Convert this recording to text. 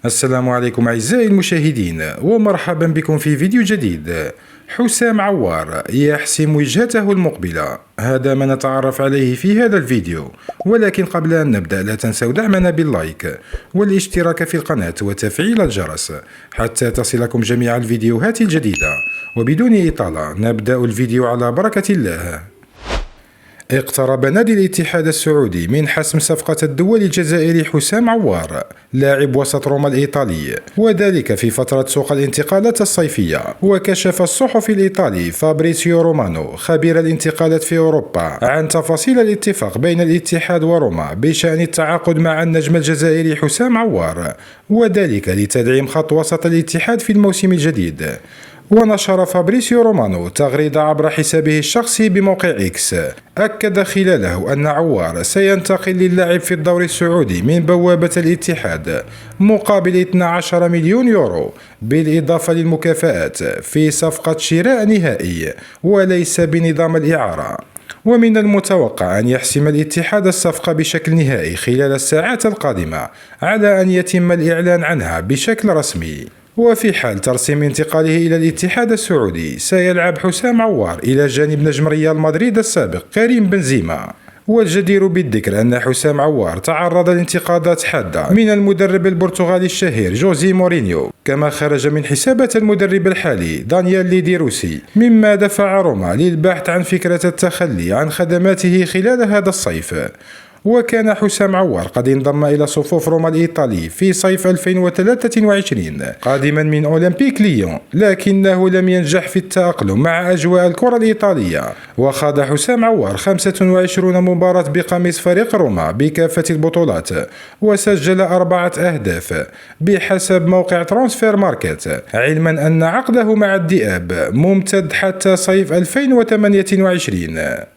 السلام عليكم أعزائي المشاهدين، ومرحبا بكم في فيديو جديد. حسام عوار يحسم وجهته المقبلة، هذا ما نتعرف عليه في هذا الفيديو. ولكن قبل أن نبدأ لا تنسوا دعمنا باللايك والاشتراك في القناة وتفعيل الجرس حتى تصلكم جميع الفيديوهات الجديدة. وبدون إطالة نبدأ الفيديو على بركة الله. اقترب نادي الاتحاد السعودي من حسم صفقة الدول الجزائري حسام عوار لاعب وسط روما الإيطالي، وذلك في فترة سوق الانتقالات الصيفية. وكشف الصحفي الإيطالي فابريسيو رومانو خبير الانتقالات في أوروبا عن تفاصيل الاتفاق بين الاتحاد وروما بشأن التعاقد مع النجم الجزائري حسام عوار، وذلك لتدعيم خط وسط الاتحاد في الموسم الجديد. ونشر فابريسيو رومانو تغريدة عبر حسابه الشخصي بموقع إكس أكد خلاله أن عوار سينتقل للعب في الدوري السعودي من بوابة الاتحاد مقابل 12 مليون يورو، بالإضافة للمكافآت في صفقة شراء نهائي وليس بنظام الإعارة. ومن المتوقع أن يحسم الاتحاد الصفقة بشكل نهائي خلال الساعات القادمة، على أن يتم الإعلان عنها بشكل رسمي. وفي حال ترسيم انتقاله إلى الاتحاد السعودي سيلعب حسام عوار إلى جانب نجم ريال مدريد السابق كريم بنزيما. والجدير بالذكر أن حسام عوار تعرض لانتقادات حادة من المدرب البرتغالي الشهير جوزي مورينيو، كما خرج من حسابات المدرب الحالي دانيال ليديروسي، مما دفع روما للبحث عن فكرة التخلي عن خدماته خلال هذا الصيف. وكان حسام عوار قد انضم إلى صفوف روما الإيطالي في صيف 2023 قادما من أولمبيك ليون، لكنه لم ينجح في التأقلم مع أجواء الكرة الإيطالية. وخاض حسام عوار 25 مباراة بقميص فريق روما بكافة البطولات، وسجل 4 أهداف بحسب موقع ترانسفير ماركت، علما أن عقده مع الذئاب ممتد حتى صيف 2028.